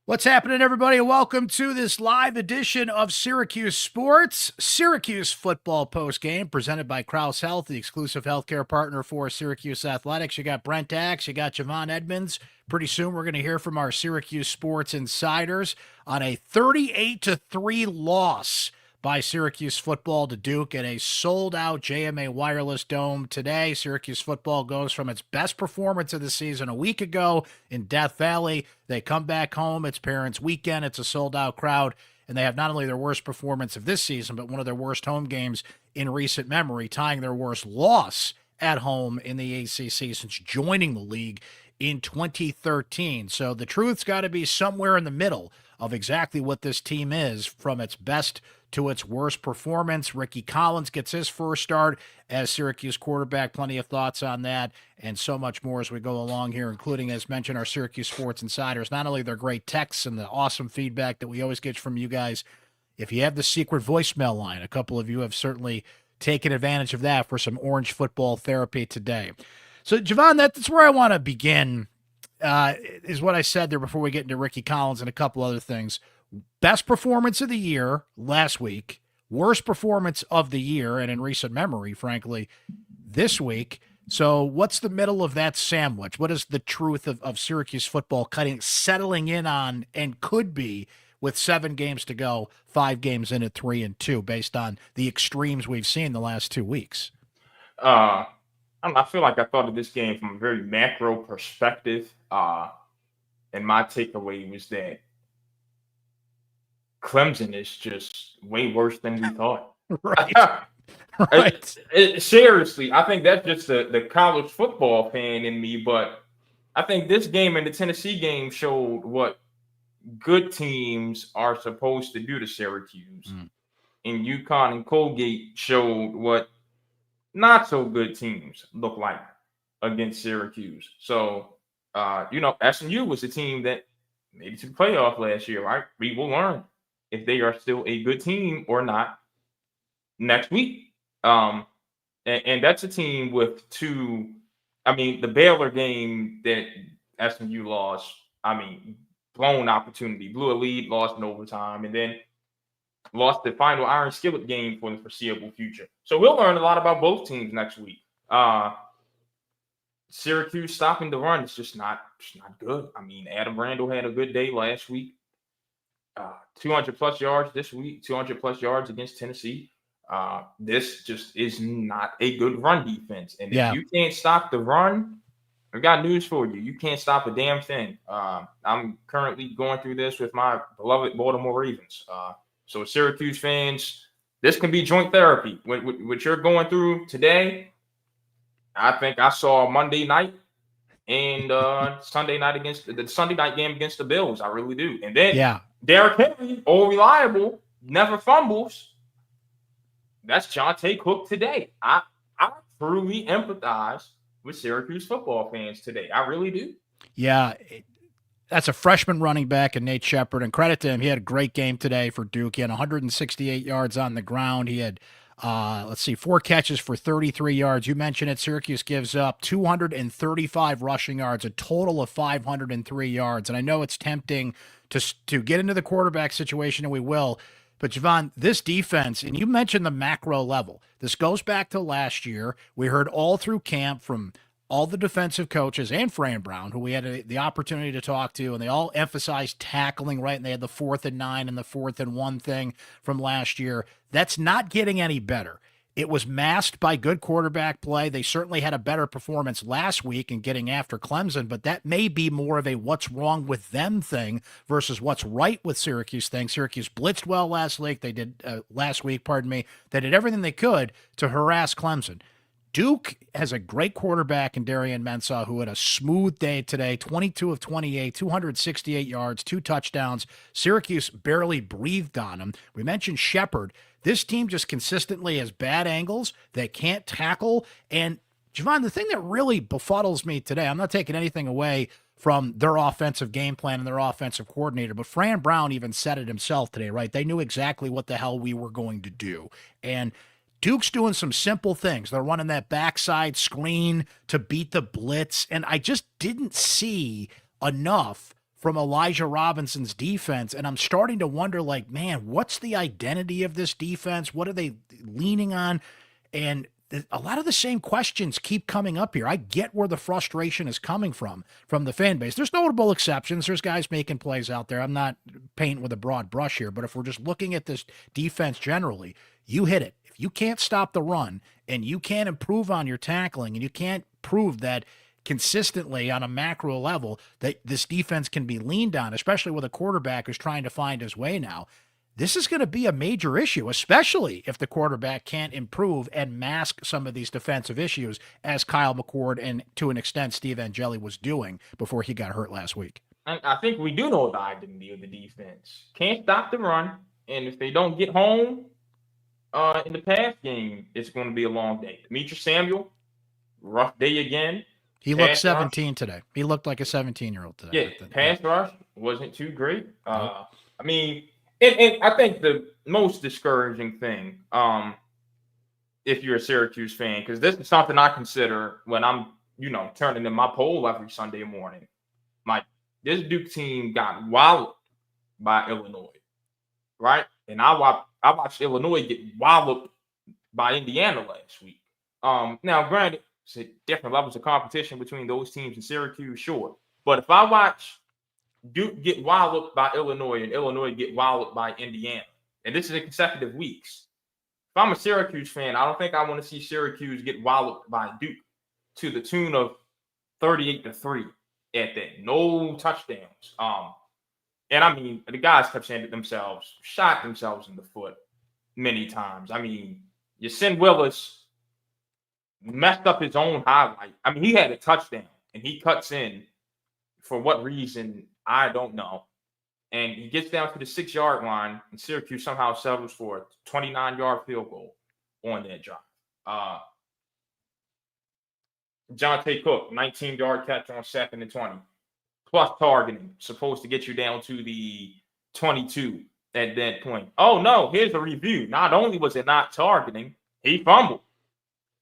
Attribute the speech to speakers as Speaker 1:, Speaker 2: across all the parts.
Speaker 1: What's happening, everybody? Welcome to this live edition of Syracuse Sports, Syracuse football postgame, presented by Krause Health, the exclusive healthcare partner for Syracuse Athletics. You got Brent Axe, you got Javon Edmonds. Pretty soon, we're going to hear from our Syracuse Sports Insiders on a 38-3 loss by Syracuse football to Duke at a sold-out JMA Wireless Dome today. Syracuse football goes from its best performance of the season a week ago in Death Valley. They come back home. It's Parents' Weekend. It's a sold-out crowd, and they have not only their worst performance of this season, but one of their worst home games in recent memory, tying their worst loss at home in the ACC since joining the league in 2013. So the truth's got to be somewhere in the middle of exactly what this team is, from its best to its worst performance. Rickie Collins gets his first start as Syracuse quarterback. Plenty of thoughts on that and so much more as we go along here, including, as mentioned, our Syracuse Sports Insiders. Not only their great texts and the awesome feedback that we always get from you guys, if you have the secret voicemail line, a couple of you have certainly taken advantage of that for some orange football therapy today. So, Javon, that's where I want to begin, is what I said there before we get into Rickie Collins and a couple other things. Best performance of the year last week, worst performance of the year, and in recent memory, frankly, this week. So what's the middle of that sandwich? What is the truth of Syracuse football settling in on, and could be, with 7 games to go, 5 games in at 3-2, based on the extremes we've seen the last 2 weeks?
Speaker 2: I feel like I thought of this game from a very macro perspective. And my takeaway was that Clemson is just way worse than we thought.
Speaker 1: Right. Right.
Speaker 2: Seriously, I think that's just the college football fan in me. But I think this game and the Tennessee game showed what good teams are supposed to do to Syracuse. And UConn and Colgate showed what not so good teams look like against Syracuse. So, SMU was a team that made it to the playoff last year, right? We will learn if they are still a good team or not next week. And that's a team with the Baylor game that SMU lost, blown opportunity, blew a lead, lost in overtime, and then lost the final Iron Skillet game for the foreseeable future. So we'll learn a lot about both teams next week. Syracuse stopping the run is just not good. Adam Randall had a good day last week. 200 plus yards this week, 200 plus yards against Tennessee. This just is not a good run defense. And if you can't stop the run, I've got news for you. You can't stop a damn thing. I'm currently going through this with my beloved Baltimore Ravens. So Syracuse fans, this can be joint therapy. What you're going through today, I think I saw Monday night and Sunday night against the Sunday night game against the Bills. I really do. And then Derrick Henry, all reliable, never fumbles. That's Jonte Cook today. I truly empathize with Syracuse football fans today. I really do.
Speaker 1: Yeah, that's a freshman running back in Nate Shepard, and credit to him. He had a great game today for Duke. He had 168 yards on the ground. He had 4 catches for 33 yards. You mentioned it. Syracuse gives up 235 rushing yards, a total of 503 yards. And I know it's tempting to get into the quarterback situation, and we will. But, Javon, this defense, and you mentioned the macro level, this goes back to last year. We heard all through camp from all the defensive coaches and Fran Brown, who we had the opportunity to talk to, and they all emphasized tackling, right? And they had the 4th and 9 and the 4th and 1 thing from last year. That's not getting any better. It was masked by good quarterback play. They certainly had a better performance last week in getting after Clemson, but that may be more of a what's wrong with them thing versus what's right with Syracuse thing. Syracuse blitzed well last week. They did They did everything they could to harass Clemson. Duke has a great quarterback in Darian Mensah, who had a smooth day today, 22 of 28, 268 yards, 2 touchdowns. Syracuse barely breathed on him. We mentioned Shepard. This team just consistently has bad angles. They can't tackle. And, Javon, the thing that really befuddles me today, I'm not taking anything away from their offensive game plan and their offensive coordinator, but Fran Brown even said it himself today, right? They knew exactly what the hell we were going to do. And Duke's doing some simple things. They're running that backside screen to beat the blitz, and I just didn't see enough from Elijah Robinson's defense. And I'm starting to wonder, like, man, what's the identity of this defense? What are they leaning on? And a lot of the same questions keep coming up here. I get where the frustration is coming from the fan base. There's notable exceptions. There's guys making plays out there. I'm not painting with a broad brush here, but if we're just looking at this defense generally, you hit it. If you can't stop the run and you can't improve on your tackling and you can't prove that consistently on a macro level that this defense can be leaned on, especially with a quarterback who's trying to find his way now, this is going to be a major issue, especially if the quarterback can't improve and mask some of these defensive issues, as Kyle McCord and to an extent Steve Angeli was doing before he got hurt last week.
Speaker 2: And I think we do know the identity of the defense. Can't stop the run, and if they don't get home in the pass game, it's going to be a long day. Demetrius Samuel, rough day again.
Speaker 1: He looked 17 today. He looked like a 17-year-old today.
Speaker 2: Yeah, pass rush wasn't too great. I mean, and I think the most discouraging thing, if you're a Syracuse fan, because this is something I consider when I'm, turning in my poll every Sunday morning. This Duke team got walloped by Illinois, right? And I watched Illinois get walloped by Indiana last week. Now, granted, it's different levels of competition between those teams and Syracuse, sure. But if I watch Duke get walloped by Illinois and Illinois get walloped by Indiana, and this is in consecutive weeks, if I'm a Syracuse fan, I don't think I want to see Syracuse get walloped by Duke to the tune of 38-3 at that. No touchdowns. And I mean, the guys kept saying it themselves, shot themselves in the foot many times. I mean, Yasin Willis messed up his own highlight. I mean, he had a touchdown and he cuts in for what reason, I don't know. And he gets down to the 6-yard line and Syracuse somehow settles for a 29-yard field goal on that drive. Jonte Cook, 19-yard catch on 2nd and 20. Plus targeting, supposed to get you down to the 22 at that point. Oh, no, here's a review. Not only was it not targeting, he fumbled.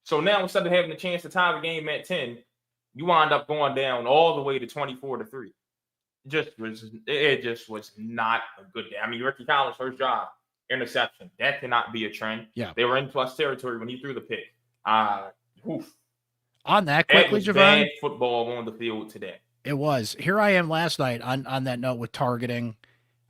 Speaker 2: So now instead of having a chance to tie the game at 10, you wind up going down all the way to 24-3. It just was not a good day. I mean, Rickie Collins' first drive, interception. That cannot be a trend.
Speaker 1: Yeah.
Speaker 2: They were in plus territory when he threw the pick.
Speaker 1: On that quickly, Javon.
Speaker 2: Bad football on the field today.
Speaker 1: It was. Here I am last night on that note with targeting.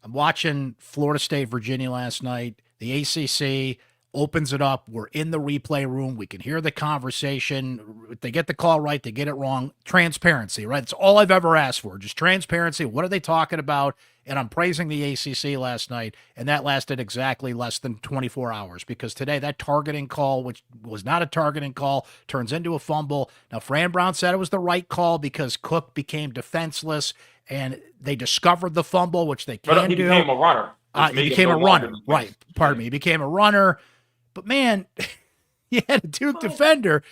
Speaker 1: I'm watching Florida State, Virginia last night. The ACC opens it up. We're in the replay room. We can hear the conversation. If they get the call right, they get it wrong. Transparency, right? It's all I've ever asked for. Just transparency. What are they talking about? And I'm praising the ACC last night, and that lasted exactly less than 24 hours because today that targeting call, which was not a targeting call, turns into a fumble. Now, Fran Brown said it was the right call because Cook became defenseless, and they discovered the fumble, which they can do.
Speaker 2: He became a runner.
Speaker 1: He became a runner. Right. Pardon me. He became a runner. But, man, you had a Duke defender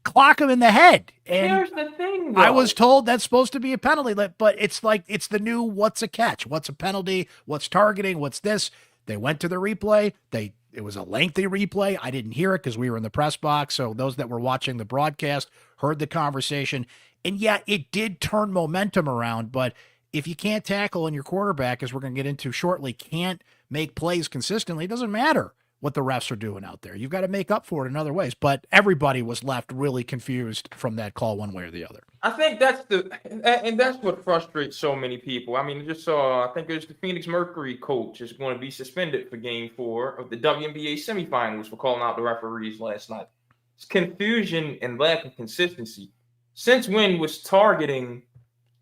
Speaker 1: clock him in the head. And
Speaker 2: here's the thing, though.
Speaker 1: I was told that's supposed to be a penalty, but it's like it's the new what's a catch, what's a penalty, what's targeting, what's this. They went to the replay. It was a lengthy replay. I didn't hear it because we were in the press box, so those that were watching the broadcast heard the conversation. And, yeah, it did turn momentum around, but if you can't tackle and your quarterback, as we're going to get into shortly, can't make plays consistently, it doesn't matter what the refs are doing out there. You've got to make up for it in other ways. But everybody was left really confused from that call one way or the other.
Speaker 2: I think that's what frustrates so many people. I mean, I just saw, I think there's the Phoenix Mercury coach is going to be suspended for game 4 of the WNBA semifinals for calling out the referees last night. It's confusion and lack of consistency. Since when was targeting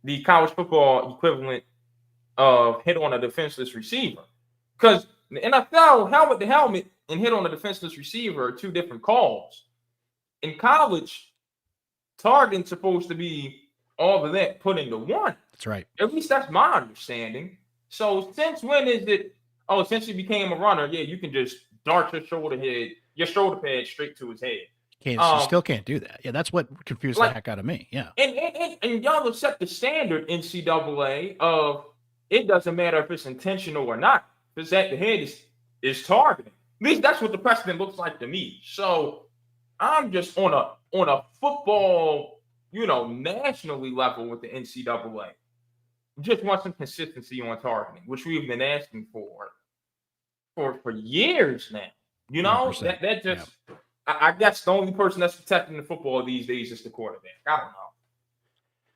Speaker 2: the college football equivalent of hit on a defenseless receiver? Because the NFL, helmet to helmet and hit on a defenseless receiver are 2 different calls. In college, targeting's supposed to be all of that put into one.
Speaker 1: That's right.
Speaker 2: At least that's my understanding. So since when is it, since he became a runner, yeah, you can just dart your shoulder pad straight to his head.
Speaker 1: You still can't do that. Yeah, that's what confused the heck out of me. Yeah.
Speaker 2: And y'all have set the standard, NCAA, of it doesn't matter if it's intentional or not. Because at the head is targeting. At least that's what the precedent looks like to me. So I'm just on a football, nationally level with the NCAA. just want some consistency on targeting, which we've been asking for years now. You know,
Speaker 1: 100%.
Speaker 2: that just I guess the only person that's protecting the football these days is the quarterback. I don't know.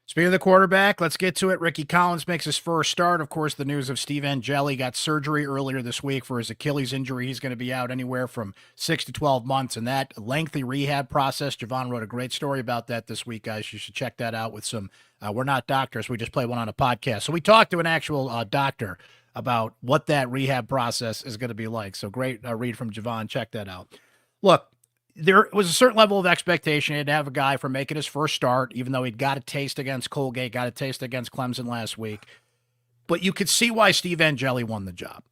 Speaker 1: Speaking of the quarterback, let's get to it. Rickie Collins makes his first start. Of course, the news of Steve Angeli got surgery earlier this week for his Achilles injury. He's going to be out anywhere from 6 to 12 months, and that lengthy rehab process. Javon wrote a great story about that this week, guys. You should check that out with some we're not doctors. We just play one on a podcast. So we talked to an actual doctor about what that rehab process is going to be like. So great read from Javon. Check that out. Look, there was a certain level of expectation to have a guy for making his first start, even though he'd got a taste against Colgate, got a taste against Clemson last week. But you could see why Steve Angeli won the job.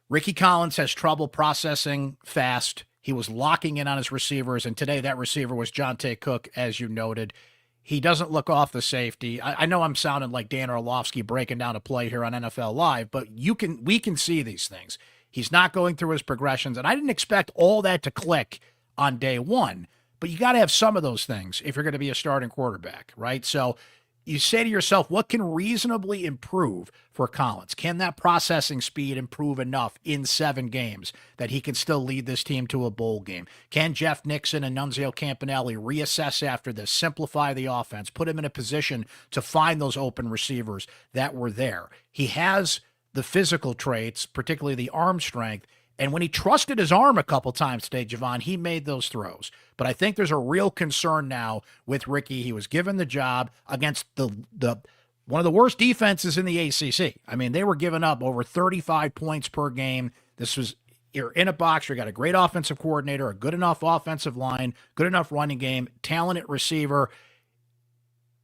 Speaker 1: Rickie Collins has trouble processing fast. He was locking in on his receivers, and today that receiver was Jonte Cook, as you noted. He doesn't look off the safety. I know I'm sounding like Dan Orlovsky breaking down a play here on NFL Live, but we can see these things. He's not going through his progressions, and I didn't expect all that to click on day one, but you got to have some of those things if you're going to be a starting quarterback, right? So you say to yourself, what can reasonably improve for Collins? Can that processing speed improve enough in 7 games that he can still lead this team to a bowl game? Can Jeff Nixon and Nunzio Campanelli reassess after this, simplify the offense, put him in a position to find those open receivers that were there? He has the physical traits, particularly the arm strength. And when he trusted his arm a couple times today, Javon, he made those throws. But I think there's a real concern now with Rickie. He was given the job against the one of the worst defenses in the ACC. I mean, they were giving up over 35 points per game. This was, you're in a box. You got a great offensive coordinator, a good enough offensive line, good enough running game, talented receiver.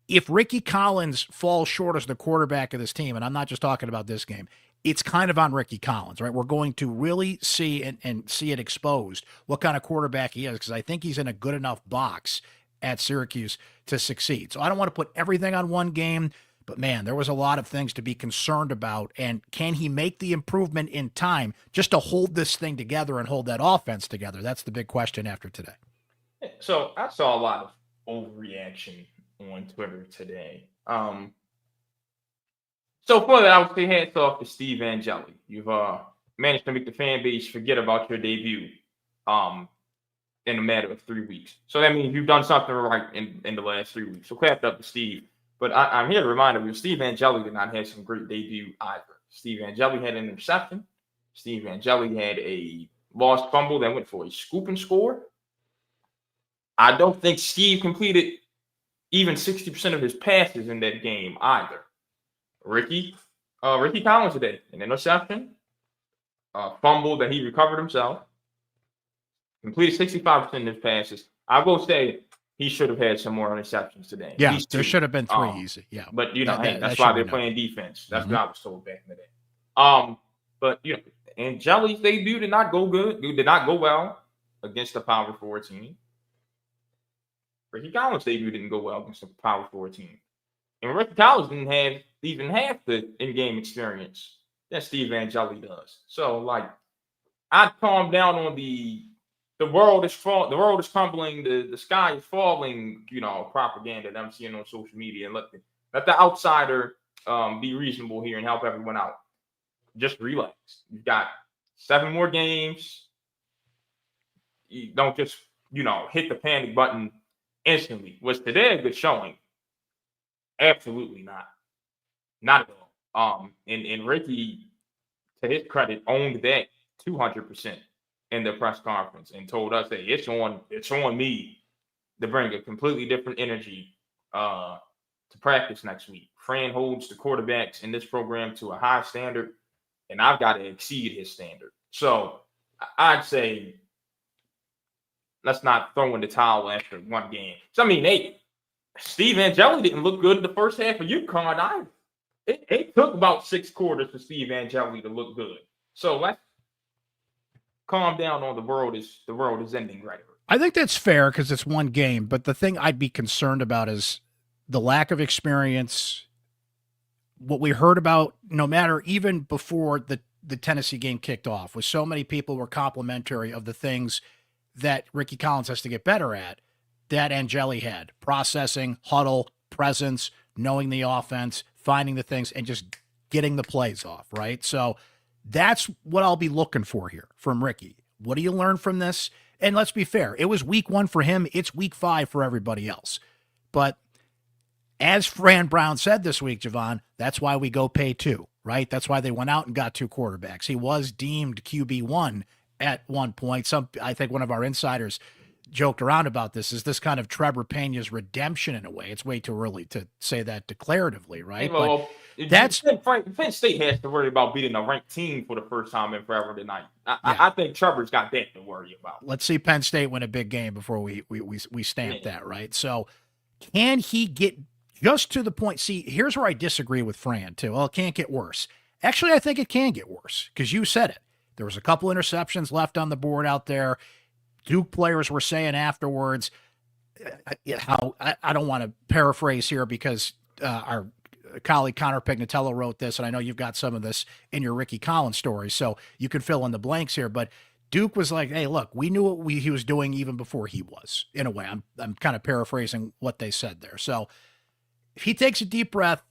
Speaker 1: If Rickie Collins falls short as the quarterback of this team, and I'm not just talking about this game, it's kind of on Rickie Collins, right? We're going to really see and see it exposed what kind of quarterback he is, because I think he's in a good enough box at Syracuse to succeed. So I don't want to put everything on one game, but man, there was a lot of things to be concerned about. And can he make the improvement in time just to hold this thing together and hold that offense together? That's the big question after today.
Speaker 2: So I saw a lot of overreaction on Twitter today. So for that, I would say hats off to Steve Angeli. You've managed to make the fan base forget about your debut in a matter of 3 weeks. So that means you've done something right in the last 3 weeks. So clap up to Steve. But I'm here to remind you, Steve Angeli did not have some great debut either. Steve Angeli had an interception. Steve Angeli had a lost fumble that went for a scoop and score. I don't think Steve completed even 60% of his passes in that game either. Rickie Collins today, an interception, a fumble that he recovered himself, completed 65% of his passes. I will say he should have had some more interceptions today.
Speaker 1: Yeah, there should have been 3 easy. Yeah,
Speaker 2: but that's why they're playing defense. That's what I was told back in the day. But Angeli's debut did not go good. Did not go well against the Power 4 team. Rickie Collins' debut didn't go well against the Power 4 team. And Rickie Collins didn't have even half the in-game experience that Steve Angeli does. So, I'd calm down on the world is crumbling, the sky is falling, propaganda that I'm seeing on social media, and let the outsider be reasonable here and help everyone out. Just relax. You've got 7 more games. You don't just, hit the panic button instantly. Was today a good showing? Absolutely not. Not at all. And Rickie, to his credit, owned that 200% in the press conference and told us that it's on me to bring a completely different energy to practice next week. Fran holds the quarterbacks in this program to a high standard, and I've got to exceed his standard. So I'd say let's not throw in the towel after one game. So, Steve Angeli didn't look good in the first half of UConn either. It took about 6 quarters for Steve Angeli to look good. So let's calm down on the world is ending right.
Speaker 1: I think that's fair because it's one game. But the thing I'd be concerned about is the lack of experience. What we heard about, no matter even before the Tennessee game kicked off, was so many people were complimentary of the things that Rickie Collins has to get better at, that Angeli had. Processing, huddle, presence, knowing the offense, finding the things, and just getting the plays off, right? So that's what I'll be looking for here from Rickie. What do you learn from this? And let's be fair, it was week 1 for him. It's week 5 for everybody else. But as Fran Brown said this week, Javon, that's why we go pay 2, right? That's why they went out and got 2 quarterbacks. He was deemed QB1 at one point. I think one of our insiders joked around about this. Is this kind of Trevor Pena's redemption in a way? It's way too early to say that declaratively, right?
Speaker 2: Well,
Speaker 1: but that's
Speaker 2: Penn State has to worry about beating a ranked team for the first time in forever tonight. I think Trevor's got that to worry about.
Speaker 1: Let's see Penn State win a big game before we stamp that, right? So can he get just to the point? See, here's where I disagree with Fran too. Well, it can't get worse. Actually, I think it can get worse because you said it. There was a couple interceptions left on the board out there. Duke players were saying afterwards, how I don't want to paraphrase here because our colleague Connor Pignatello wrote this, and I know you've got some of this in your Rickie Collins story, so you can fill in the blanks here. But Duke was like, "Hey, look, we knew what he was doing even before he was." In a way, I'm kind of paraphrasing what they said there. So if he takes a deep breath,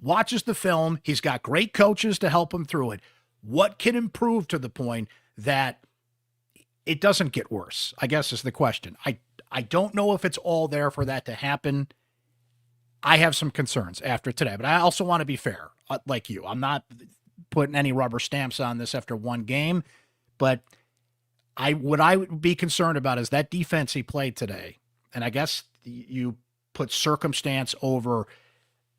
Speaker 1: watches the film, he's got great coaches to help him through it. What can improve to the point that it doesn't get worse, I guess, is the question. I don't know if it's all there for that to happen. I have some concerns after today, but I also want to be fair, like you. I'm not putting any rubber stamps on this after one game, but what I would be concerned about is that defense he played today, and I guess you put circumstance over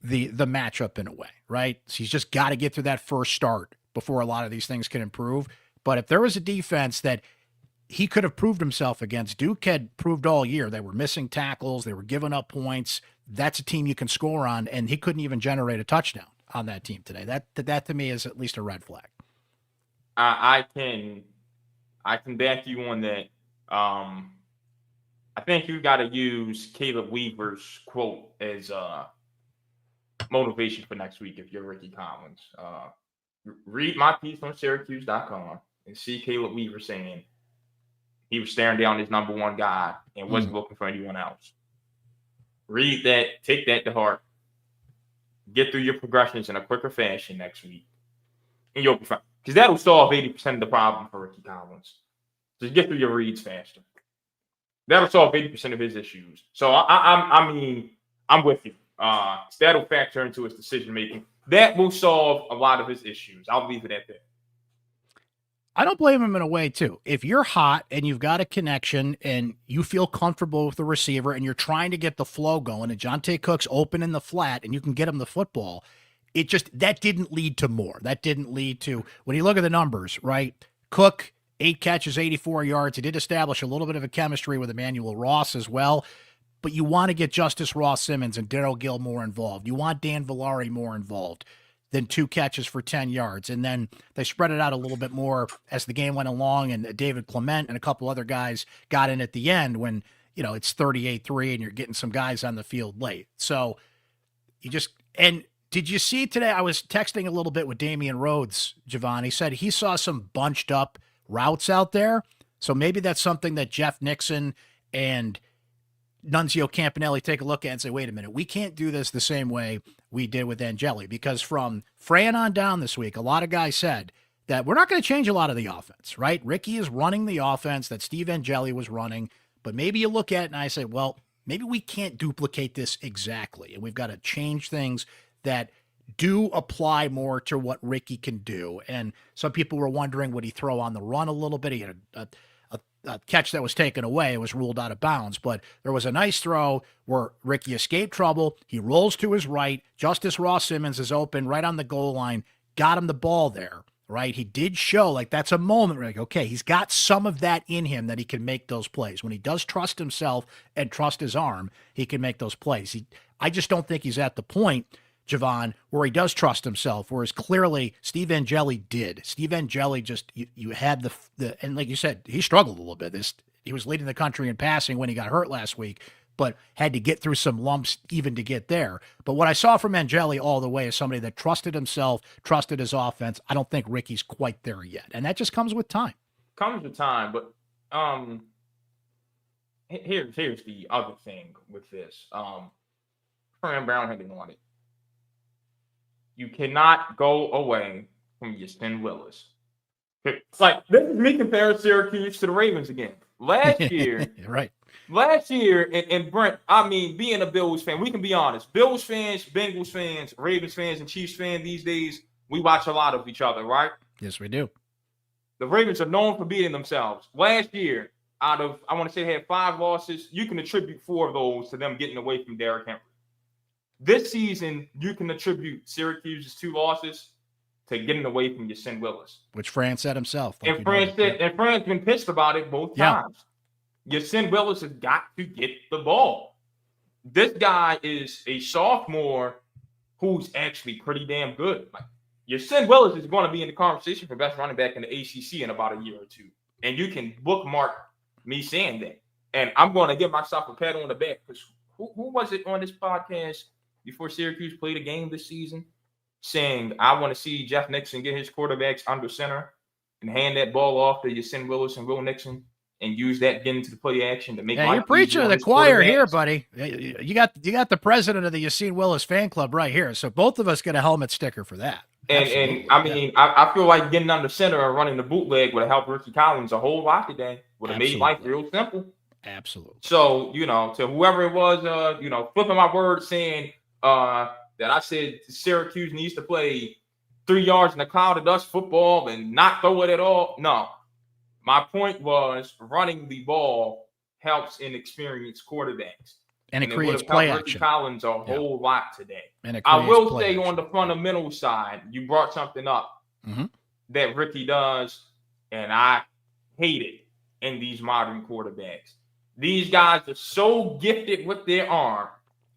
Speaker 1: the matchup in a way, right? So he's just got to get through that first start before a lot of these things can improve. But if there was a defense that he could have proved himself against, Duke had proved all year. They were missing tackles. They were giving up points. That's a team you can score on, and he couldn't even generate a touchdown on that team today. That to me is at least a red flag.
Speaker 2: I can back you on that. I think you got to use Caleb Weaver's quote as motivation for next week if you're Rickie Collins. Read my piece on syracuse.com and see Caleb Weaver saying he was staring down his number one guy and wasn't looking for anyone else. Read that, take that to heart, get through your progressions in a quicker fashion next week, and you'll be fine. Because that'll solve 80% of the problem for Rickie Collins. Just get through your reads faster. That'll solve 80% of his issues. So I mean, I'm with you. That'll factor into his decision making. That will solve a lot of his issues. I'll leave it at that.
Speaker 1: I don't blame him in a way, too. If you're hot and you've got a connection and you feel comfortable with the receiver and you're trying to get the flow going and Jonte Cook's open in the flat and you can get him the football, that didn't lead to more. That didn't lead to, when you look at the numbers, right? Cook, 8 catches, 84 yards. He did establish a little bit of a chemistry with Emmanuel Ross as well. But you want to get Justice Ross Simmons and Darryl Gill more involved. You want Dan Villari more involved than 2 catches for 10 yards. And then they spread it out a little bit more as the game went along, and David Clement and a couple other guys got in at the end when, it's 38-3 and you're getting some guys on the field late. So and did you see today, I was texting a little bit with Damian Rhodes, Javon. He said he saw some bunched up routes out there. So maybe that's something that Jeff Nixon and Nunzio Campanelli take a look at and say, wait a minute, we can't do this the same way we did with Angeli, because from Fran on down this week, a lot of guys said that we're not going to change a lot of the offense, right? Rickie is running the offense that Steve Angeli was running, but maybe you look at it and I say, well, maybe we can't duplicate this exactly, and we've got to change things that do apply more to what Rickie can do. And some people were wondering, would he throw on the run a little bit? He had a catch that was taken away. It was ruled out of bounds, but there was a nice throw where Rickie escaped trouble. He rolls to his right. Justice Ross Simmons is open right on the goal line, got him the ball there, right? He did show, like, that's a moment where, like, okay, he's got some of that in him that he can make those plays. When he does trust himself and trust his arm, he can make those plays. I just don't think he's at the point, Javon, where he does trust himself, whereas clearly Steve Angeli did. Steve Angeli just, you had the and like you said, he struggled a little bit. He was leading the country in passing when he got hurt last week, but had to get through some lumps even to get there. But what I saw from Angeli all the way is somebody that trusted himself, trusted his offense. I don't think Rickie's quite there yet, and that just comes with time.
Speaker 2: Comes with time, but here's the other thing with this. Fran Brown had been on it. You cannot go away from Yasin Willis. It's like, this is me comparing Syracuse to the Ravens again. Last year,
Speaker 1: right.
Speaker 2: And Brent, I mean, being a Bills fan, we can be honest. Bills fans, Bengals fans, Ravens fans, and Chiefs fans these days, we watch a lot of each other, right?
Speaker 1: Yes, we do.
Speaker 2: The Ravens are known for beating themselves. Last year, out of, I want to say they had 5 losses, you can attribute 4 of those to them getting away from Derrick Henry. This season, you can attribute Syracuse's 2 losses to getting away from Yasin Willis.
Speaker 1: Which Fran said himself.
Speaker 2: Like, and Fran's been pissed about it both times. Yasin Willis has got to get the ball. This guy is a sophomore who's actually pretty damn good. Like, Yasin Willis is going to be in the conversation for best running back in the ACC in about a year or 2. And you can bookmark me saying that. And I'm going to give myself a pat on the back, because who was it on this podcast before Syracuse played a game this season saying, I want to see Jeff Nixon get his quarterbacks under center and hand that ball off to Yasin Willis and Will Nixon and use that get into the play action to make.
Speaker 1: Yeah, you're preaching to the choir here, buddy. You got the president of the Yasin Willis fan club right here. So both of us get a helmet sticker for that.
Speaker 2: And I mean, I feel like getting under center and running the bootleg would have helped Rickie Collins a whole lot today. Would have made life real simple.
Speaker 1: Absolutely.
Speaker 2: So, to whoever it was, flipping my word saying that I said Syracuse needs to play 3 yards in a cloud of dust football and not throw it at all. No. My point was running the ball helps inexperienced quarterbacks.
Speaker 1: And it creates play action.
Speaker 2: Rickie Collins a whole lot today.
Speaker 1: And
Speaker 2: I will say on the fundamental side, you brought something up that Rickie does, and I hate it in these modern quarterbacks. These guys are so gifted with their arm,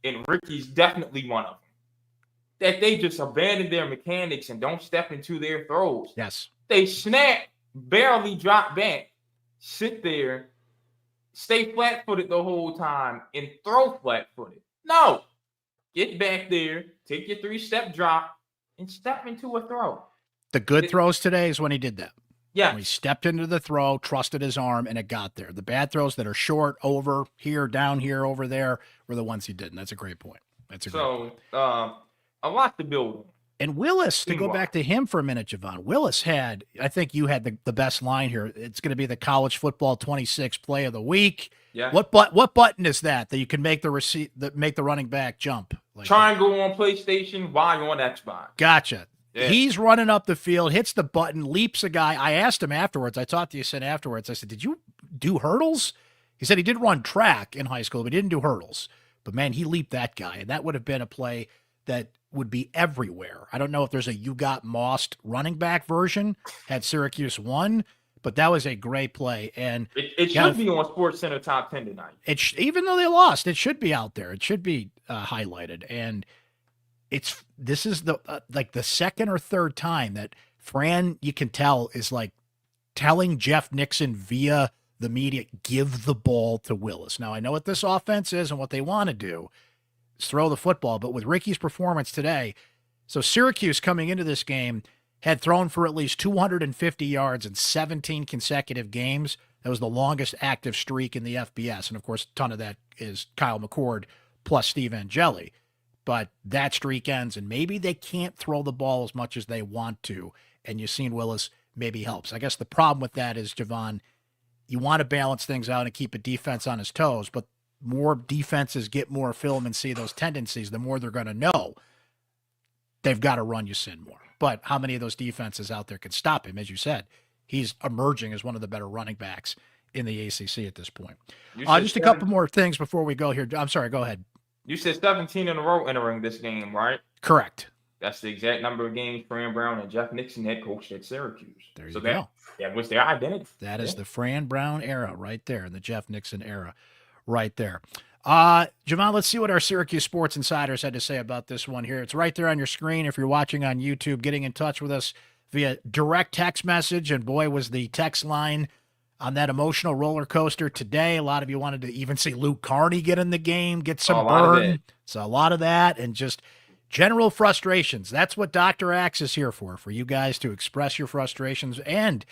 Speaker 2: and Rickie's definitely one of them, that they just abandon their mechanics and don't step into their throws.
Speaker 1: Yes.
Speaker 2: They snap, barely drop back, sit there, stay flat-footed the whole time, and throw flat-footed. No. Get back there, take your 3-step drop, and step into a throw.
Speaker 1: The good throws today is when he did that.
Speaker 2: Yeah.
Speaker 1: When he stepped into the throw, trusted his arm, and it got there. The bad throws that are short, over here, down here, over there, were the ones he didn't. That's a great point. That's a great point.
Speaker 2: A lot to build on.
Speaker 1: And Willis, to go back to him for a minute, Javon, Willis had, I think you had the best line here. It's going to be the college football 26 play of the week.
Speaker 2: Yeah.
Speaker 1: What button is that you can make make the running back jump?
Speaker 2: Triangle on PlayStation, Y on Xbox.
Speaker 1: Gotcha.
Speaker 2: Yeah.
Speaker 1: He's running up the field, hits the button, leaps a guy. I asked him afterwards. I talked to Yasin afterwards. I said, did you do hurdles? He said he did run track in high school, but he didn't do hurdles. But, man, he leaped that guy, and that would have been a play that would be everywhere. I don't know if there's a You Got Mossed running back version had Syracuse won, but that was a great play. And
Speaker 2: it should be on SportsCenter Top 10 tonight.
Speaker 1: Even though they lost, it should be out there. It should be highlighted. And this is the the second or third time that Fran, you can tell, is like telling Jeff Nixon via the media, give the ball to Willis. Now, I know what this offense is and what they want to do is throw the football, but with Rickie's performance today, so Syracuse coming into this game had thrown for at least 250 yards in 17 consecutive games. That was the longest active streak in the FBS. And, of course, a ton of that is Kyle McCord plus Steve Angeli. But that streak ends, and maybe they can't throw the ball as much as they want to, and Yasin Willis maybe helps. I guess the problem with that is, Javon, you want to balance things out and keep a defense on his toes, but more defenses get more film and see those tendencies, the more they're going to know they've got to run Yasin more. But how many of those defenses out there can stop him? As you said, he's emerging as one of the better running backs in the ACC at this point. Just a couple more things before we go here. I'm sorry, go ahead.
Speaker 2: You said 17 in a row entering this game, right?
Speaker 1: Correct.
Speaker 2: That's the exact number of games Fran Brown and Jeff Nixon had coached at Syracuse.
Speaker 1: There you go.
Speaker 2: That was their identity.
Speaker 1: That is the Fran Brown era right there, the Jeff Nixon era right there. Javon, let's see what our Syracuse Sports Insiders had to say about this one here. It's right there on your screen. If you're watching on YouTube, getting in touch with us via direct text message, and boy, was the text line on that emotional roller coaster today. A lot of you wanted to even see Luke Carney get in the game, get some burn. So a lot of that, and just general frustrations. That's what Dr. Axe is here for you guys to express your frustrations and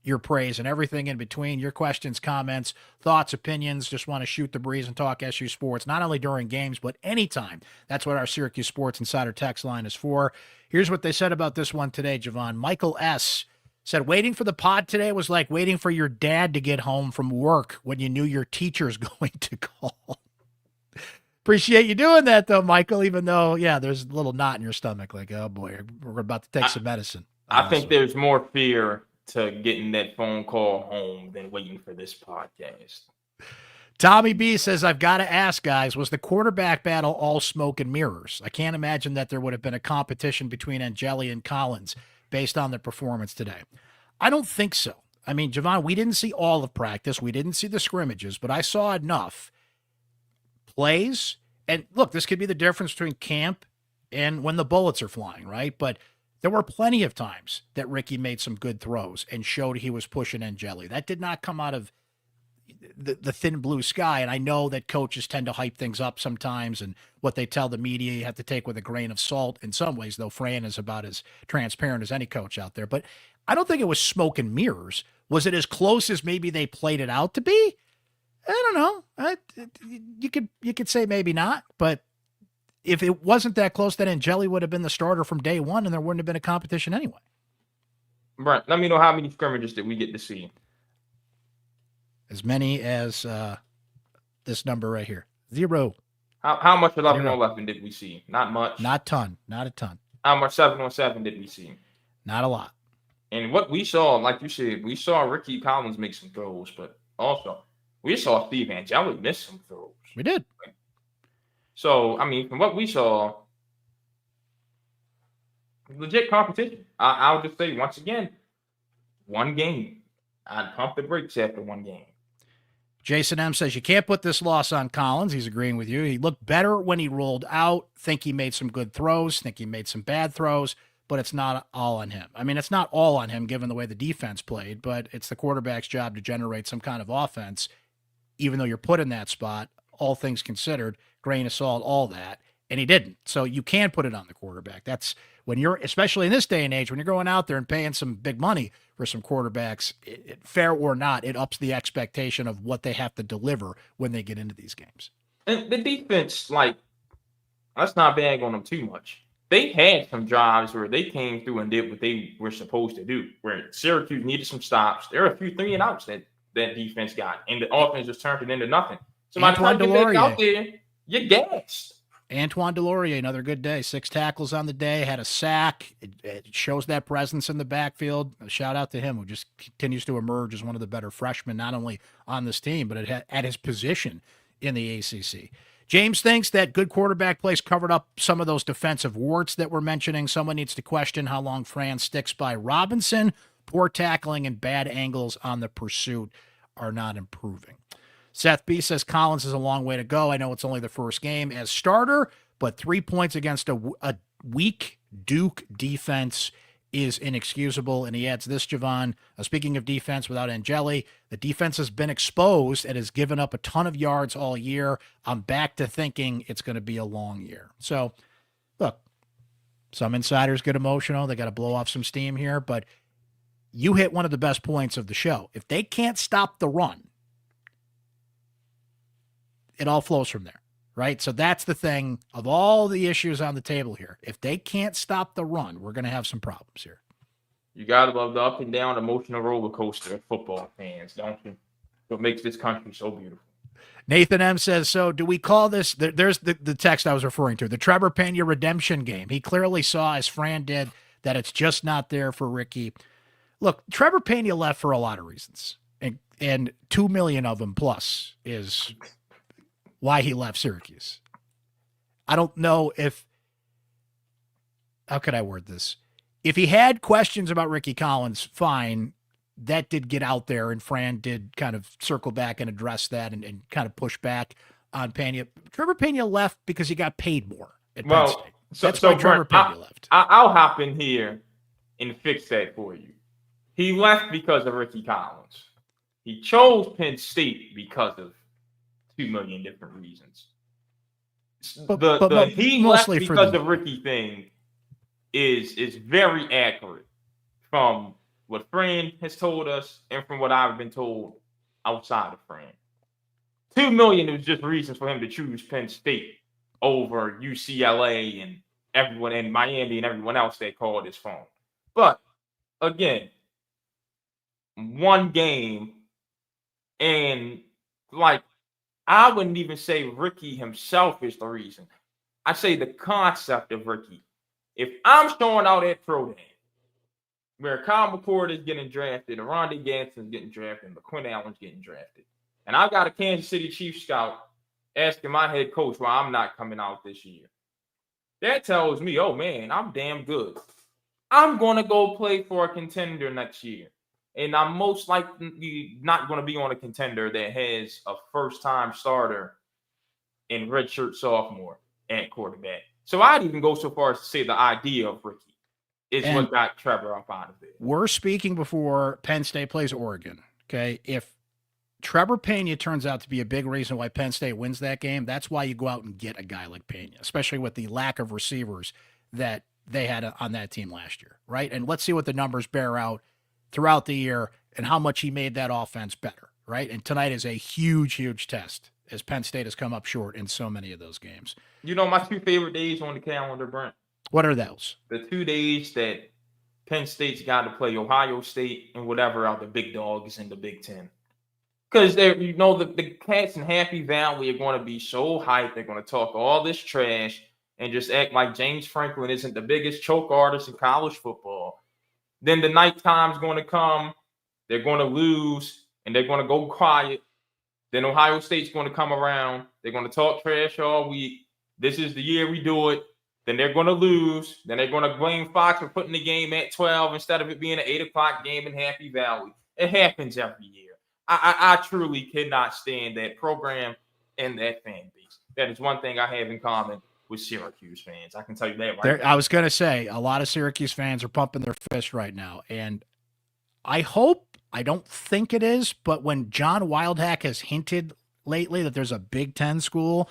Speaker 1: your praise and everything in between. Your questions, comments, thoughts, opinions. Just want to shoot the breeze and talk SU sports, not only during games, but anytime. That's what our Syracuse Sports Insider text line is for. Here's what they said about this one today, Javon. Michael S. said, waiting for the pod today was like waiting for your dad to get home from work when you knew your teacher's going to call. Appreciate you doing that, though, Michael, even though, there's a little knot in your stomach. Like, oh, boy, we're about to take some medicine.
Speaker 2: I think there's more fear to getting that phone call home than waiting for this podcast.
Speaker 1: Tommy B says, I've got to ask, guys, was the quarterback battle all smoke and mirrors? I can't imagine that there would have been a competition between Angeli and Collins based on their performance today. I don't think so. I mean, Javon, we didn't see all of practice. We didn't see the scrimmages, but I saw enough plays. And look, this could be the difference between camp and when the bullets are flying, right? But there were plenty of times that Rickie made some good throws and showed he was pushing Angeli. That did not come out of the thin blue sky. And I know that coaches tend to hype things up sometimes, and what they tell the media you have to take with a grain of salt in some ways, though Fran is about as transparent as any coach out there. But I don't think it was smoke and mirrors. Was it as close as maybe they played it out to be? I don't know. You could say maybe not, but if it wasn't that close, then Angeli would have been the starter from day one, and there wouldn't have been a competition anyway.
Speaker 2: Brent, let me know how many scrimmages did we get to see?
Speaker 1: As many as this number right here. 0.
Speaker 2: How much 11-on-11 did we see? Not much.
Speaker 1: Not a ton.
Speaker 2: How much 7-on-7 did we see?
Speaker 1: Not a lot.
Speaker 2: And what we saw, like you said, we saw Rickie Collins make some throws, but also we saw Steve Angeli miss some throws.
Speaker 1: We did.
Speaker 2: So, I mean, from what we saw, legit competition. I'll just say, once again, one game. I'd pump the brakes after one game.
Speaker 1: Jason M. says, you can't put this loss on Collins. He's agreeing with you. He looked better when he rolled out. Think he made some good throws. Think he made some bad throws. But it's not all on him. I mean, it's not all on him given the way the defense played, but it's the quarterback's job to generate some kind of offense, even though you're put in that spot, all things considered, grain of salt, all that, and he didn't. So you can put it on the quarterback. That's when you're, especially in this day and age, when you're going out there and paying some big money for some quarterbacks, fair or not, it ups the expectation of what they have to deliver when they get into these games.
Speaker 2: And the defense, like, let's not bag on them too much. They had some drives where they came through and did what they were supposed to do, where Syracuse needed some stops. There are a few 3-and-outs that defense got, and the offense just turned it into nothing. So by the time you get out there, you're gassed.
Speaker 1: Antoine Delorier, another good day. 6 tackles on the day, had a sack. It shows that presence in the backfield. A shout out to him, who just continues to emerge as one of the better freshmen, not only on this team, but at his position in the ACC. James thinks that good quarterback plays covered up some of those defensive warts that we're mentioning. Someone needs to question how long Fran sticks by Robinson. Poor tackling and bad angles on the pursuit are not improving. Seth B. says Collins is a long way to go. I know it's only the first game as starter, but 3 points against a weak Duke defense is inexcusable. And he adds this, Javon, speaking of defense without Angeli, the defense has been exposed and has given up a ton of yards all year. I'm back to thinking it's going to be a long year. So, look, some insiders get emotional. They got to blow off some steam here, but you hit one of the best points of the show. If they can't stop the run, it all flows from there, right? So that's the thing of all the issues on the table here. If they can't stop the run, we're going to have some problems here.
Speaker 2: You got to love the up and down emotional roller coaster of football fans, don't you? What makes this country so beautiful.
Speaker 1: Nathan M. says, so do we call this, there's the text I was referring to, the Trevor Pena redemption game. He clearly saw, as Fran did, that it's just not there for Rickie. Look, Trevor Pena left for a lot of reasons, and 2 million of them plus is why he left Syracuse. I don't know how could I word this? If he had questions about Rickie Collins, fine. That did get out there, and Fran did kind of circle back and address that and kind of push back on Pena. Trevor Pena left because he got paid more at Penn State. That's why Trevor Pena left.
Speaker 2: I'll hop in here and fix that for you. He left because of Rickie Collins. He chose Penn State because of 2 million different reasons. But he left because of Rickie thing is very accurate from what Fran has told us and from what I've been told outside of Fran, $2 million is just reasons for him to choose Penn State over UCLA and everyone in Miami and everyone else that called his phone. But again, one game, and like, I wouldn't even say Rickie himself is the reason. I say the concept of Rickie. If I'm showing out at Pro Day, where Kyle McCord is getting drafted, Aronde Gadsden's getting drafted, and LaQuinn Allen's getting drafted, and I've got a Kansas City Chiefs scout asking my head coach why I'm not coming out this year, that tells me, oh man, I'm damn good. I'm going to go play for a contender next year. And I'm most likely not going to be on a contender that has a first-time starter and redshirt sophomore at quarterback. So I'd even go so far as to say the idea of Rickie is what got Trevor up out of there.
Speaker 1: We're speaking before Penn State plays Oregon, okay? If Trevor Pena turns out to be a big reason why Penn State wins that game, that's why you go out and get a guy like Pena, especially with the lack of receivers that they had on that team last year, right? And let's see what the numbers bear out throughout the year and how much he made that offense better, right? And tonight is a huge, huge test as Penn State has come up short in so many of those games.
Speaker 2: You know, my 2 favorite days on the calendar, Brent.
Speaker 1: What are those?
Speaker 2: The 2 days that Penn State's got to play Ohio State and whatever are the big dogs in the Big Ten. Because you know the cats in Happy Valley are going to be so hyped. They're going to talk all this trash and just act like James Franklin isn't the biggest choke artist in college football. Then the nighttime's going to come. They're going to lose, and they're going to go quiet. Then Ohio State's going to come around. They're going to talk trash all week. This is the year we do it. Then they're going to lose. Then they're going to blame Fox for putting the game at 12 instead of it being an 8 o'clock game in Happy Valley. It happens every year. I truly cannot stand that program and that fan base. That is one thing I have in common with Syracuse fans. I can tell you that right now.
Speaker 1: I was going to say, a lot of Syracuse fans are pumping their fist right now. And I don't think it is, but when John Wildhack has hinted lately that there's a Big Ten school,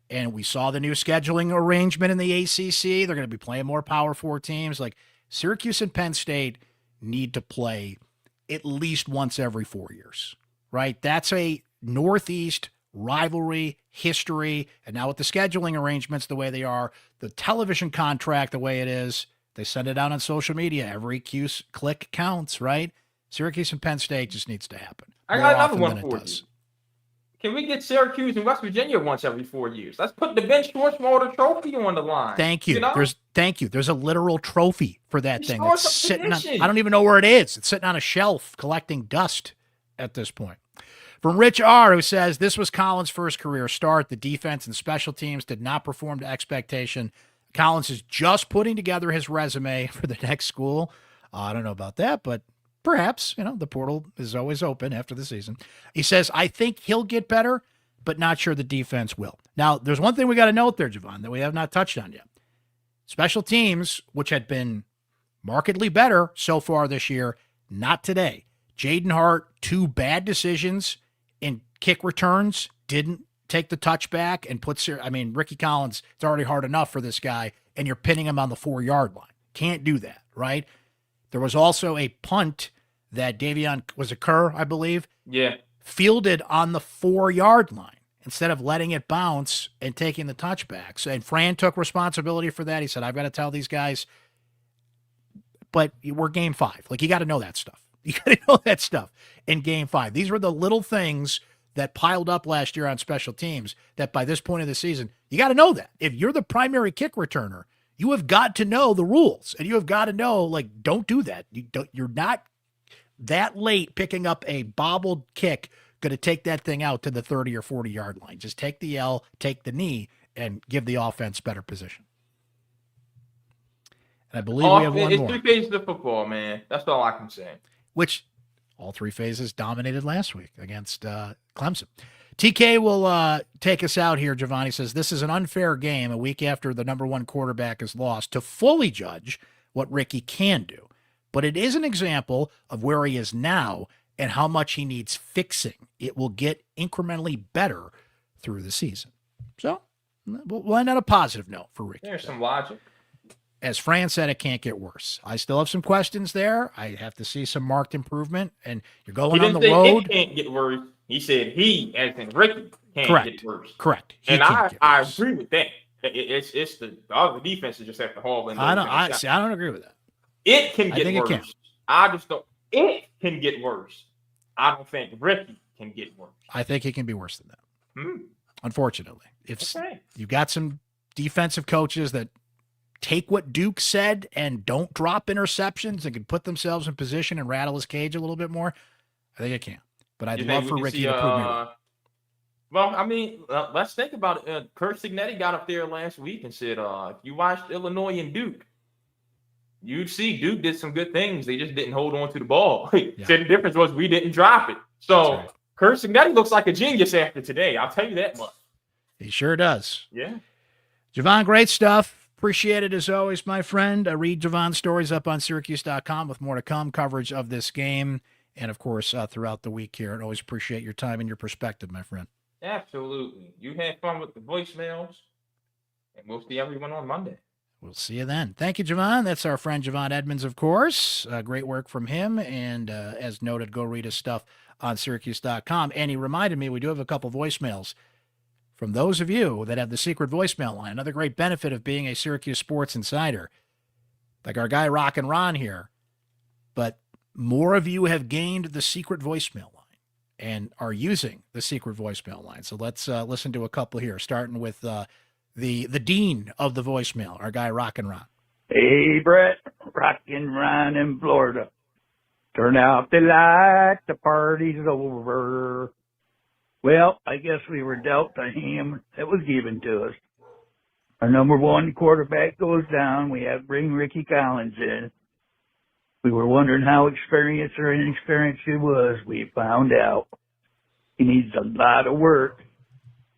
Speaker 1: and we saw the new scheduling arrangement in the ACC, they're going to be playing more Power 4 teams. Like, Syracuse and Penn State need to play at least once every 4 years, right? That's a Northeast rivalry, history, and now with the scheduling arrangements the way they are, the television contract the way it is, they send it out on social media. Every click counts, right? Syracuse and Penn State just needs to happen.
Speaker 2: I got another one for you. Can we get Syracuse and West Virginia once every 4 years? Let's put the Ben Schwartzwalder trophy on the line.
Speaker 1: Thank you.
Speaker 2: You know?
Speaker 1: There's a literal trophy for that thing. It's sitting on, I don't even know where it is. It's sitting on a shelf collecting dust at this point. From Rich R., who says, this was Collins' first career start. The defense and special teams did not perform to expectation. Collins is just putting together his resume for the next school. I don't know about that, but perhaps, the portal is always open after the season. He says, I think he'll get better, but not sure the defense will. Now, there's one thing we got to note there, Javon, that we have not touched on yet. Special teams, which had been markedly better so far this year, not today. Jaden Hart, 2 bad decisions in kick returns, didn't take the touchback and Rickie Collins, it's already hard enough for this guy, and you're pinning him on the 4-yard line. Can't do that, right? There was also a punt that Davion, was a Kerr, I believe?
Speaker 2: Yeah.
Speaker 1: Fielded on the 4-yard line instead of letting it bounce and taking the touchback. So, and Fran took responsibility for that. He said, I've got to tell these guys, but we're game 5. Like, you got to know that stuff. You got to know that stuff in game 5. These were the little things that piled up last year on special teams that by this point of the season, you got to know that. If you're the primary kick returner, you have got to know the rules, and you have got to know, like, don't do that. You're not that late picking up a bobbled kick going to take that thing out to the 30 or 40-yard line. Just take the L, take the knee, and give the offense better position. And I believe we have one more.
Speaker 2: It's 3 phases of football, man. That's all I can say.
Speaker 1: Which all 3 phases dominated last week against Clemson. TK will take us out here. Giovanni says, this is an unfair game a week after the number 1 quarterback is lost to fully judge what Rickie can do. But it is an example of where he is now and how much he needs fixing. It will get incrementally better through the season. So we'll end on a positive note for Rickie.
Speaker 2: There's some logic.
Speaker 1: as Fran said, it can't get worse. I still have some questions there. I have to see some marked improvement. And you're
Speaker 2: He
Speaker 1: going on
Speaker 2: didn't
Speaker 1: the
Speaker 2: say
Speaker 1: road.
Speaker 2: it can't get worse. He said he, as in Rickie, can't get worse.
Speaker 1: Correct. He
Speaker 2: And
Speaker 1: can't get
Speaker 2: I
Speaker 1: worse.
Speaker 2: agree with that. It's the other defenses just have to haul in those.
Speaker 1: I don't agree with that.
Speaker 2: It can get worse.
Speaker 1: It can.
Speaker 2: I just don't. It can get worse. I don't think Rickie can get worse.
Speaker 1: I think it can be worse than that. Unfortunately, if you've got some defensive coaches that take what Duke said and don't drop interceptions and can put themselves in position and rattle his cage a little bit more, I think it can. But I'd love for Rickie to prove me wrong.
Speaker 2: Well, I mean, let's think about it. Kurt Signetti got up there last week and said, if you watched Illinois and Duke, you'd see Duke did some good things. They just didn't hold on to the ball. Said the difference was we didn't drop it. So Kurt Signetti looks like a genius after today. I'll tell you that much.
Speaker 1: He sure does.
Speaker 2: Yeah.
Speaker 1: Javon, great stuff. Appreciate it as always, my friend. Read Javon's stories up on syracuse.com with more to come, coverage of this game, and, of course, throughout the week here. And always appreciate your time and your perspective, my friend.
Speaker 2: Absolutely. You had fun with the voicemails, and we'll see everyone on Monday.
Speaker 1: We'll see you then. Thank you, Javon. That's our friend Javon Edmonds, of course. Great work from him. And as noted, go read his stuff on syracuse.com. And he reminded me we do have a couple voicemails from those of you that have the secret voicemail line. Another great benefit of being a Syracuse Sports Insider, like our guy Rock and Ron here. But more of you have gained the secret voicemail line and are using the secret voicemail line. So let's listen to a couple here, starting with the dean of the voicemail, our guy Rock and Ron.
Speaker 3: Hey, Brett, Rock and Ron in Florida. Turn out the light, the party's over. Well, I guess we were dealt a hand that was given to us. Our number one quarterback goes down. We have to bring Rickie Collins in. We were wondering how experienced or inexperienced he was. We found out he needs a lot of work.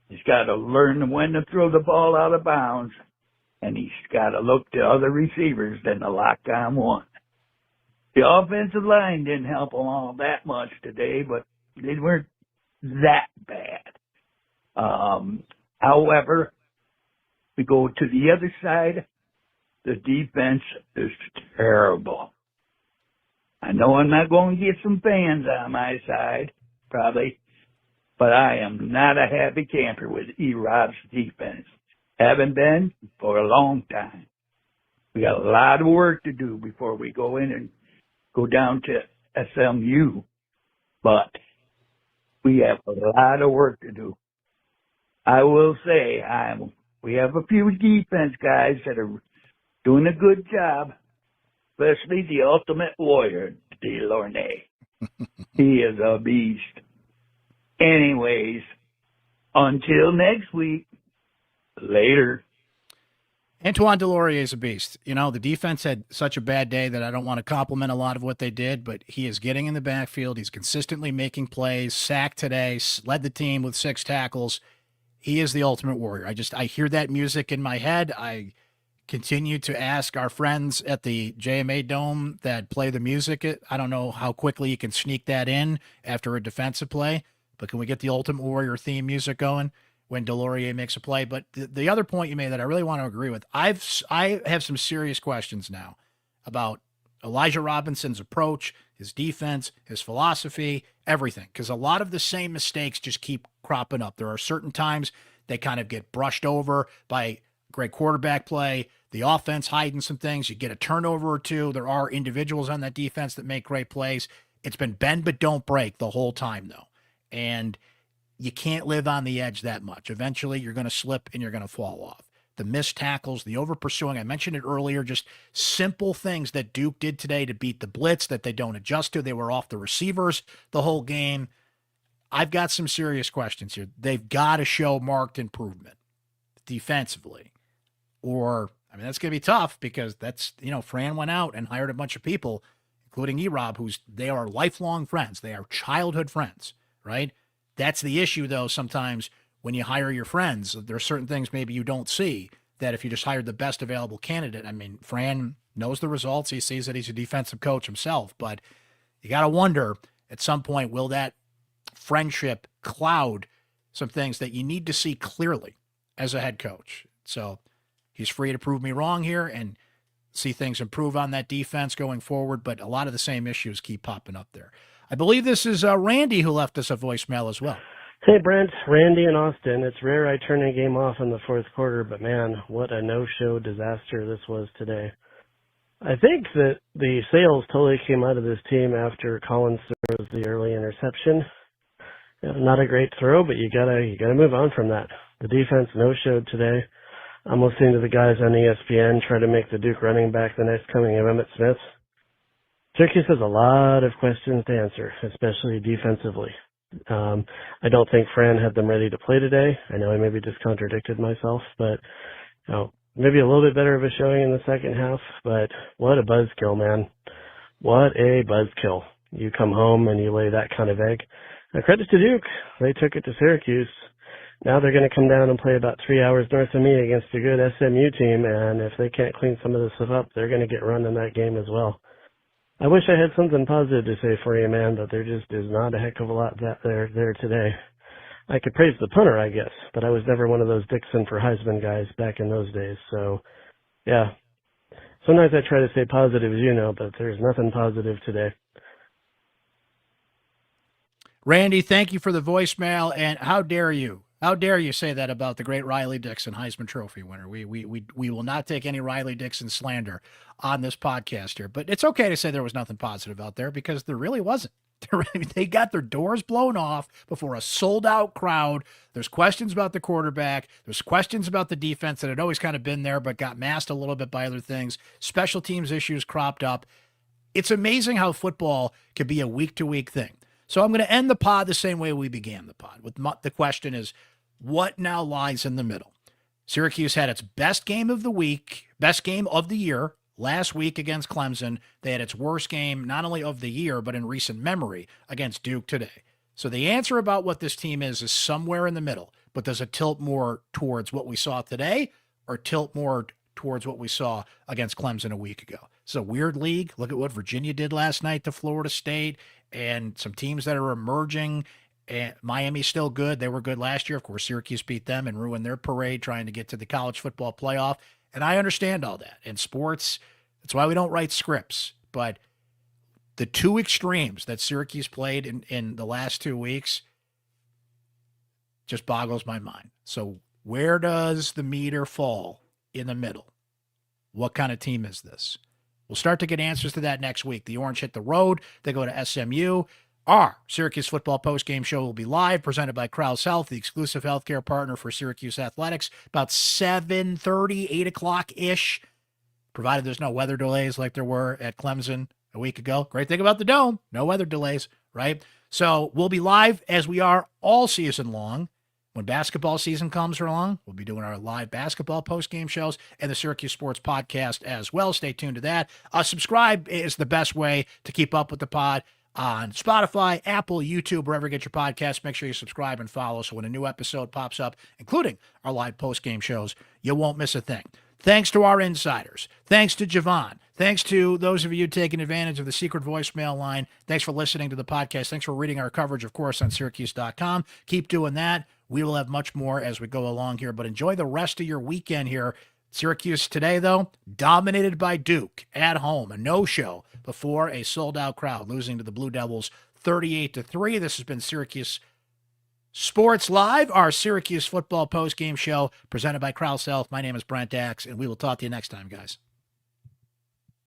Speaker 3: He's got to learn when to throw the ball out of bounds, and he's got to look to other receivers than the lockdown one. The offensive line didn't help him all that much today, but they weren't that bad. However, we go to the other side. The defense is terrible. I know I'm not going to get some fans on my side, probably, but I am not a happy camper with E-Rob's defense. Haven't been for a long time. We got a lot of work to do before we go in and go down to SMU, but we have a lot of work to do. I will say we have a few defense guys that are doing a good job, especially the ultimate warrior, DeLornay. He is a beast. Anyways, until next week, later.
Speaker 1: Antoine Delorier is a beast. You know, the defense had such a bad day that I don't want to compliment a lot of what they did, but he is getting in the backfield. He's consistently making plays, sacked today, led the team with 6 tackles. He is the ultimate warrior. I hear that music in my head. I continue to ask our friends at the JMA Dome that play the music. I don't know how quickly you can sneak that in after a defensive play, but can we get the Ultimate Warrior theme music going when Delorier makes a play? But the other point you made that I really want to agree with, I have some serious questions now about Elijah Robinson's approach, his defense, his philosophy, everything, because a lot of the same mistakes just keep cropping up. There are certain times they kind of get brushed over by great quarterback play, the offense hiding some things. You get a turnover or two. There are individuals on that defense that make great plays. It's been bend but don't break the whole time, though. And you can't live on the edge that much. Eventually, you're going to slip and you're going to fall off. The missed tackles, the over-pursuing, I mentioned it earlier, just simple things that Duke did today to beat the blitz that they don't adjust to. They were off the receivers the whole game. I've got some serious questions here. They've got to show marked improvement defensively. Or, I mean, that's going to be tough because that's, Fran went out and hired a bunch of people, including E-Rob, they are lifelong friends. They are childhood friends, right? That's the issue, though, sometimes when you hire your friends. There are certain things maybe you don't see that if you just hired the best available candidate. I mean, Fran knows the results. He sees that he's a defensive coach himself. But you got to wonder, at some point, will that friendship cloud some things that you need to see clearly as a head coach? So he's free to prove me wrong here. And see things improve on that defense going forward, but a lot of the same issues keep popping up there. I believe this is Randy who left us a voicemail as well.
Speaker 4: Hey, Brent, Randy in Austin. It's rare I turn a game off in the fourth quarter, but man, what a no-show disaster this was today. I think that the sales totally came out of this team after Collins throws the early interception. Not a great throw, but you gotta move on from that. The defense no-showed today. I'm listening to the guys on ESPN try to make the Duke running back the next coming of Emmitt Smith. Syracuse has a lot of questions to answer, especially defensively. I don't think Fran had them ready to play today. I know I maybe just contradicted myself, but maybe a little bit better of a showing in the second half. But what a buzzkill, man! What a buzzkill! You come home and you lay that kind of egg. Now, credit to Duke. They took it to Syracuse. Now they're going to come down and play about 3 hours north of me against a good SMU team, and if they can't clean some of this stuff up, they're going to get run in that game as well. I wish I had something positive to say for you, man, but there just is not a heck of a lot there today. I could praise the punter, I guess, but I was never one of those Dixon for Heisman guys back in those days. So, yeah. Sometimes I try to stay positive, as you know, but there's nothing positive today.
Speaker 1: Randy, thank you for the voicemail, and how dare you? How dare you say that about the great Riley Dixon, Heisman Trophy winner? We will not take any Riley Dixon slander on this podcast here, but it's okay to say there was nothing positive out there because there really wasn't. They got their doors blown off before a sold-out crowd. There's questions about the quarterback. There's questions about the defense that had always kind of been there but got masked a little bit by other things. Special teams issues cropped up. It's amazing how football can be a week-to-week thing. So I'm going to end the pod the same way we began the pod. The question is, what now lies in the middle? Syracuse had its best game of the week, best game of the year last week against Clemson. They had its worst game, not only of the year, but in recent memory against Duke today. So the answer about what this team is somewhere in the middle. But does it tilt more towards what we saw today or tilt more towards what we saw against Clemson a week ago? It's a weird league. Look at what Virginia did last night to Florida State and some teams that are emerging. And Miami's still good. They were good last year. Of course, Syracuse beat them and ruined their parade trying to get to the college football playoff. And I understand all that. In sports, that's why we don't write scripts. But the two extremes that Syracuse played in the last 2 weeks just boggles my mind. So where does the meter fall in the middle? What kind of team is this? We'll start to get answers to that next week. The Orange hit the road. They go to SMU. Our Syracuse football postgame show will be live, presented by Krause Health, the exclusive healthcare partner for Syracuse Athletics, about 7:30, 8 o'clock-ish, provided there's no weather delays like there were at Clemson a week ago. Great thing about the Dome, no weather delays, right? So we'll be live as we are all season long. When basketball season comes along, we'll be doing our live basketball post-game shows and the Syracuse Sports Podcast as well. Stay tuned to that. Subscribe is the best way to keep up with the pod on Spotify, Apple, YouTube, wherever you get your podcasts. Make sure you subscribe and follow so when a new episode pops up, including our live post-game shows, you won't miss a thing. Thanks to our insiders. Thanks to Javon. Thanks to those of you taking advantage of the secret voicemail line. Thanks for listening to the podcast. Thanks for reading our coverage, of course, on syracuse.com. Keep doing that. We will have much more as we go along here, but enjoy the rest of your weekend here. Syracuse today, though, dominated by Duke at home, a no-show before a sold-out crowd, losing to the Blue Devils 38-3. This has been Syracuse Sports Live, our Syracuse football post-game show presented by Krause Health. My name is Brent Axe, and we will talk to you next time, guys.